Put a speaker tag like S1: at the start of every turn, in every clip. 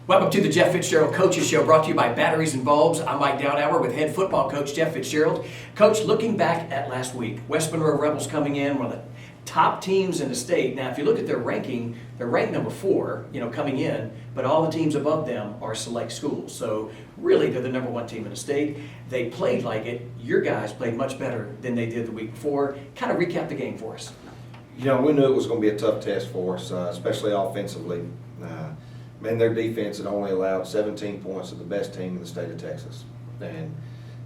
S1: Welcome to the Jeff Fitzgerald Coaches Show, brought to you by Batteries and Bulbs. I'm Mike Downhour with head football coach Jeff Fitzgerald. Coach, looking back at last week, West Monroe Rebels coming in, one of the top teams in the state. Now, if you look at their ranking, they're ranked number 4, coming in, but all the teams above them are select schools. So really, they're the number 1 team in the state. They played like it. Your guys played much better than they did the week before. Kind of recap the game for us.
S2: We knew it was going to be a tough test for us, especially offensively. Their defense had only allowed 17 points to the best team in the state of Texas, and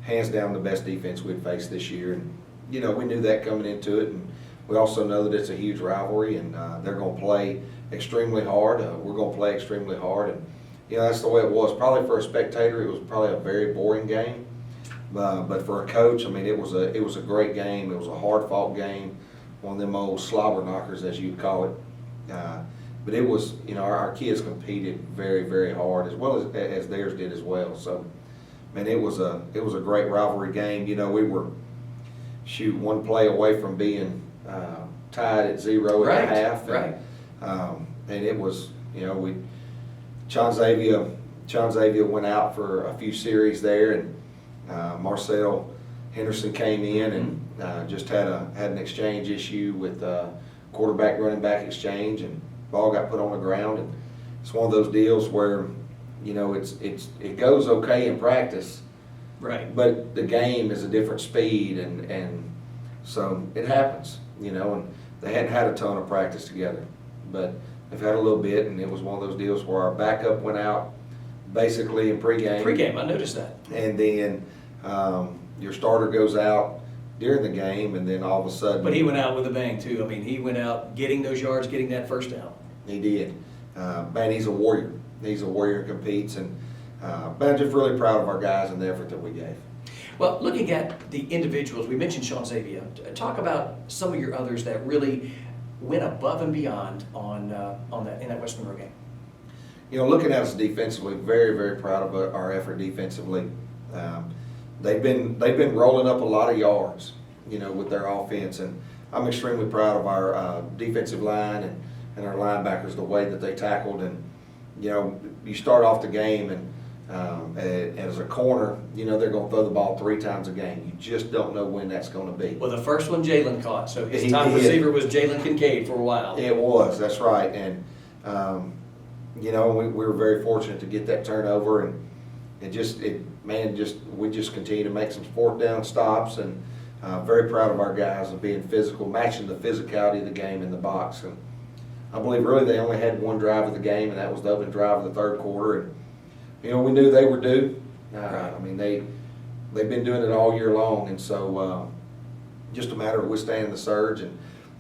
S2: hands down the best defense we'd faced this year. And we knew that coming into it, and we also know that it's a huge rivalry, and they're going to play extremely hard. We're going to play extremely hard, and that's the way it was. Probably for a spectator, it was probably a very boring game, but for a coach, it was a great game. It was a hard-fought game, one of them old slobber knockers, as you'd call it. But it was, our kids competed very, very hard, as well as theirs did as well. So, it was a great rivalry game. We were one play away from being tied at 0 at the half.
S1: Right.
S2: And it was, John Xavier went out for a few series there, and Marcel Henderson came in and just had an exchange issue with quarterback running back exchange, and ball got put on the ground. And it's one of those deals where it goes okay in practice,
S1: right,
S2: but the game is a different speed, and so it happens. And they hadn't had a ton of practice together, but they've had a little bit, and it was one of those deals where our backup went out basically in pregame.
S1: I noticed that.
S2: And then your starter goes out during the game, and then all of a sudden.
S1: But he went out with a bang too. He went out getting those yards, getting that first down.
S2: He did. He's a warrior. He's a warrior and competes, and I'm just really proud of our guys and the effort that we gave.
S1: Well, looking at the individuals, we mentioned Sean Xavier. Talk about some of your others that really went above and beyond in that West Monroe game.
S2: Looking at us defensively, very, very proud of our effort defensively. They've been rolling up a lot of yards, with their offense, and I'm extremely proud of our defensive line and our linebackers, the way that they tackled. And you start off the game, and as a corner, they're going to throw the ball 3 times a game. You just don't know when that's going to be.
S1: Well, the first one Jalen caught, so his top receiver was Jalen Kincaid for a while.
S2: It was, that's right, and we were very fortunate to get that turnover, and we just continue to make some 4th down stops, and very proud of our guys of being physical, matching the physicality of the game in the box. And I believe really they only had one drive of the game, and that was the opening drive of the 3rd quarter. And we knew they were due. They've been doing it all year long, and so just a matter of withstanding the surge, and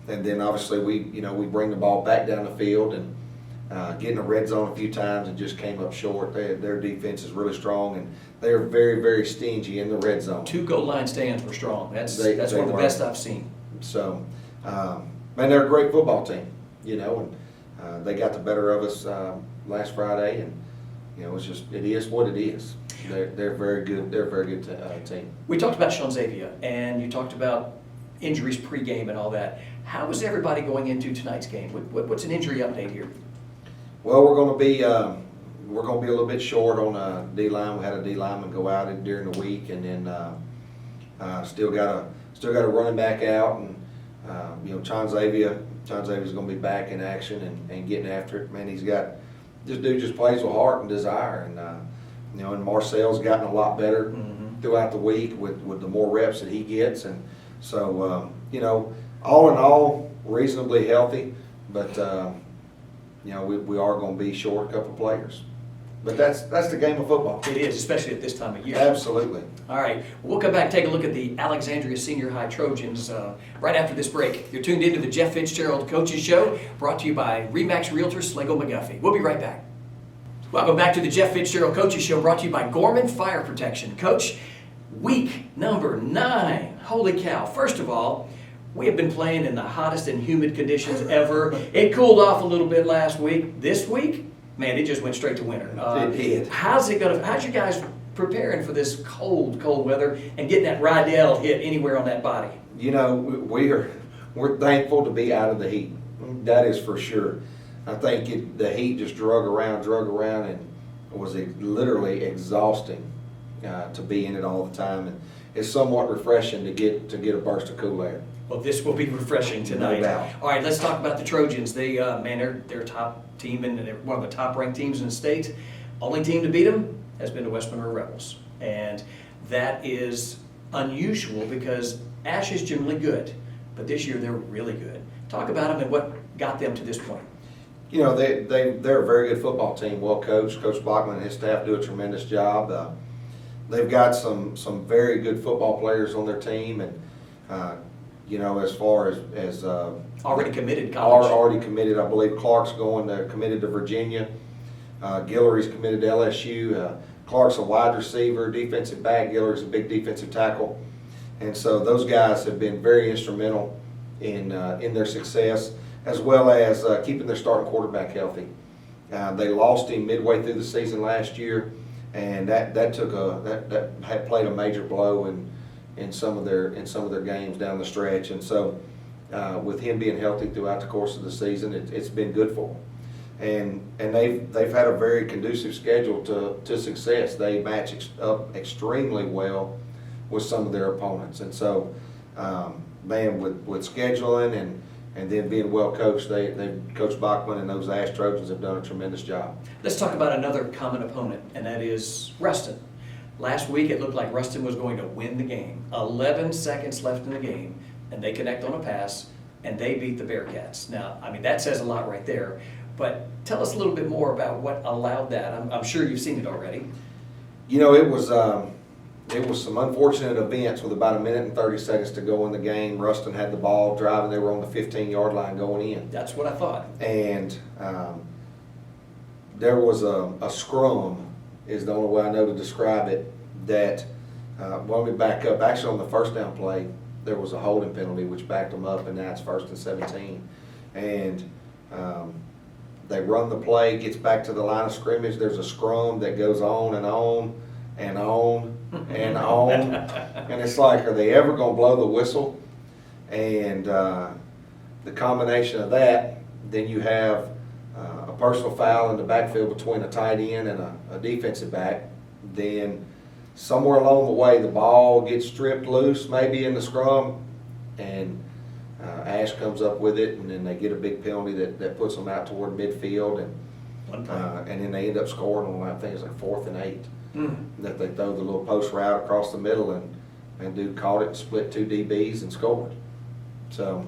S2: then obviously we bring the ball back down the field and getting a red zone a few times and just came up short. Their defense is really strong, and they are very, very stingy in the red zone.
S1: 2 goal line stands were strong. That's one of the best I've seen.
S2: So, they're a great football team, and they got the better of us last Friday, and it is what it is. They're very good. They're a very good team.
S1: We talked about Sean Xavier, and you talked about injuries pregame and all that. How is everybody going into tonight's game? What's an injury update here?
S2: Well, we're going to be a little bit short on D-line. We had a D-lineman go out during the week, and then still got a running back out, and John Xavier's going to be back in action and getting after it. Man, this dude just plays with heart and desire, and and Marcel's gotten a lot better throughout the week with the more reps that he gets, and so all in all, reasonably healthy, but we are going to be short a couple players. But that's the game of football.
S1: It is, especially at this time of year.
S2: Absolutely.
S1: All right, we'll come back, take a look at the Alexandria Senior High Trojans right after this break. You're tuned into the Jeff Fitzgerald Coaches Show, brought to you by RE/MAX Realtors, Sligo McGuffey. We'll be right back. Welcome back to the Jeff Fitzgerald Coaches Show, brought to you by Gorman Fire Protection. Coach, week number 9. Holy cow. First of all, we have been playing in the hottest and humid conditions ever. It cooled off a little bit last week. This week, man, it just went straight to winter.
S2: It did.
S1: How's you guys preparing for this cold weather and getting that Rydell hit anywhere on that body?
S2: We're thankful to be out of the heat. That is for sure. I think the heat just drug around, was literally exhausting to be in it all the time, and it's somewhat refreshing to get a burst of cool air.
S1: Well, this will be refreshing tonight.
S2: No doubt.
S1: All right, let's talk about the Trojans. They're a top team, and they're one of the top-ranked teams in the state. Only team to beat them has been the West Monroe Rebels, and that is unusual because Ash is generally good, but this year they're really good. Talk about them and what got them to this point.
S2: You know, they're a very good football team, well coached. Coach Bachman and his staff do a tremendous job. They've got some very good football players on their team, and you know, as far as
S1: Already committed college.
S2: already committed. I believe Clark's committed to Virginia. Guillory's committed to LSU. Clark's a wide receiver, defensive back. Guillory's a big defensive tackle, and so those guys have been very instrumental in their success, as well as keeping their starting quarterback healthy. They lost him midway through the season last year, and that had played a major blow in some of their games down the stretch. And so, with him being healthy throughout the course of the season, it's been good for them. And they've had a very conducive schedule to success. They match up extremely well with some of their opponents, and so man, with scheduling and then being well coached, Coach Bachman and those Ash Trojans have done a tremendous job.
S1: Let's talk about another common opponent, and that is Ruston. Last week it looked like Ruston was going to win the game. 11 seconds left in the game, and they connect on a pass, and they beat the Bearcats. Now, I mean, that says a lot right there, but tell us a little bit more about what allowed that. I'm sure you've seen it already.
S2: You know, it was some unfortunate events with about 1 minute and 30 seconds to go in the game. Ruston had the ball driving. They were on the 15-yard line going in.
S1: That's what I thought.
S2: And there was a scrum, is the only way I know to describe it, that when we back up, actually on the first down play, there was a holding penalty which backed them up, and now it's 1st and 17. And they run the play, gets back to the line of scrimmage. There's a scrum that goes on and on and on and on, and it's like, are they ever going to blow the whistle? And the combination of that, then you have a personal foul in the backfield between a tight end and a defensive back. Then somewhere along the way, the ball gets stripped loose, maybe in the scrum, and Ash comes up with it, and then they get a big penalty that puts them out toward midfield, and then they end up scoring on, I think it's like 4th and 8. That they throw the little post route across the middle, and dude caught it, split 2 DBs and scored. So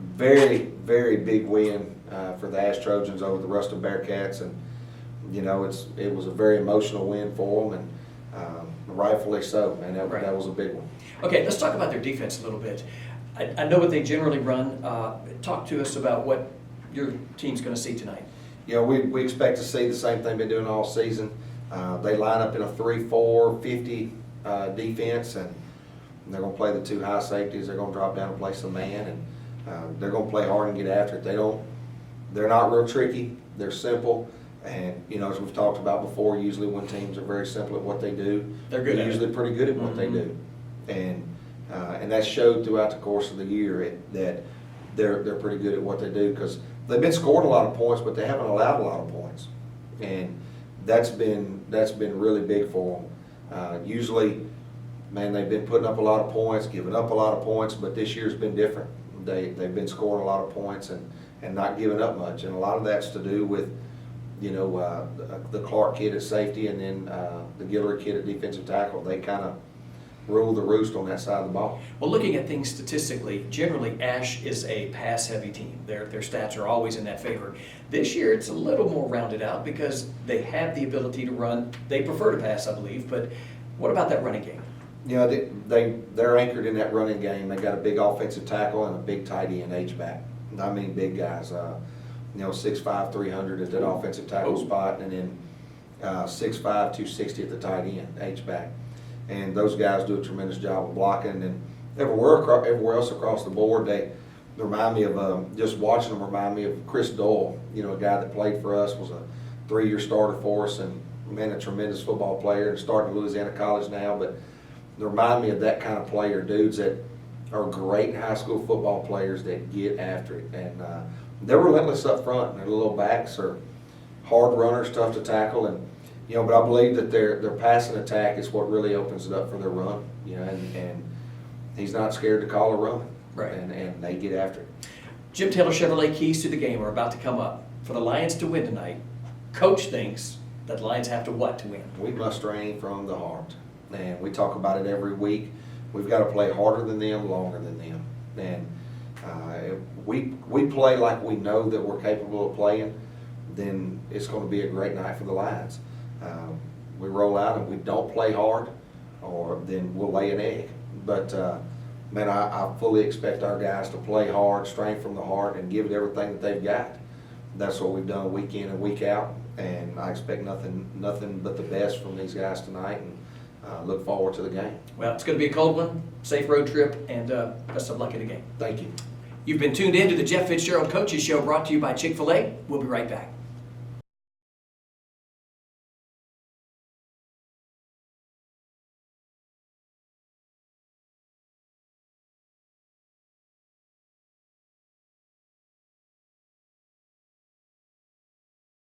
S2: very, very big win for the Ash Trojans over the Ruston Bearcats, and you know, it was a very emotional win for them, and rightfully so, and that was a big one.
S1: Okay, let's talk about their defense a little bit. I know what they generally run. Talk to us about what your team's going to see tonight.
S2: You know, we expect to see the same thing they've been doing all season. They line up in a 3-4-50 defense, and they're going to play the 2 high safeties. They're going to drop down and play some man, and they're going to play hard and get after it. They're not real tricky. They're simple, and you know, as we've talked about before, usually when teams are very simple at what they do, they're usually pretty good at what they do, and that showed throughout the course of the year that they're pretty good at what they do, because they've been scoring a lot of points, but they haven't allowed a lot of points, and that's been really big for them. Usually, man, they've been putting up a lot of points, giving up a lot of points, but this year's been different. They've been scoring a lot of points and not giving up much, and a lot of that's to do with, you know, the Clark kid at safety, and then the Guillory kid at defensive tackle. They kind of rule the roost on that side of the ball.
S1: Well, looking at things statistically, generally Ash is a pass-heavy team. Their stats are always in that favor. This year it's a little more rounded out because they have the ability to run. They prefer to pass, I believe, but what about that running game?
S2: You know, they're anchored in that running game. They got a big offensive tackle and a big tight end H-back. I mean, big guys. You know, 6'5", 300 at that offensive tackle spot, and then 6'5", 260 at the tight end H-back. And those guys do a tremendous job of blocking. And everywhere else across the board, they remind me of, just watching them remind me of Chris Doyle, you know, a guy that played for us, was a 3-year starter for us, and man, a tremendous football player, and starting at Louisiana College now. But they remind me of that kind of player, dudes that are great high school football players that get after it. And they're relentless up front, and their little backs are hard runners, tough to tackle, and But I believe that their passing attack is what really opens it up for their run. And he's not scared to call a run.
S1: Right.
S2: And they get after it.
S1: Jim Taylor Chevrolet keys to the game are about to come up. For the Lions to win tonight, Coach thinks that the Lions have to what to win?
S2: We must train from the heart. And we talk about it every week. We've got to play harder than them, longer than them. And if we play like we know that we're capable of playing, then it's going to be a great night for the Lions. We roll out and we don't play hard, or then we'll lay an egg. But man, I fully expect our guys to play hard, strain from the heart, and give it everything that they've got. That's what we've done week in and week out, and I expect nothing but the best from these guys tonight, and look forward to the game.
S1: Well, it's going to be a cold one, safe road trip, and best of luck in the game.
S2: Thank you.
S1: You've been tuned in to the Jeff Fitzgerald Coaches Show, brought to you by Chick-fil-A. We'll be right back.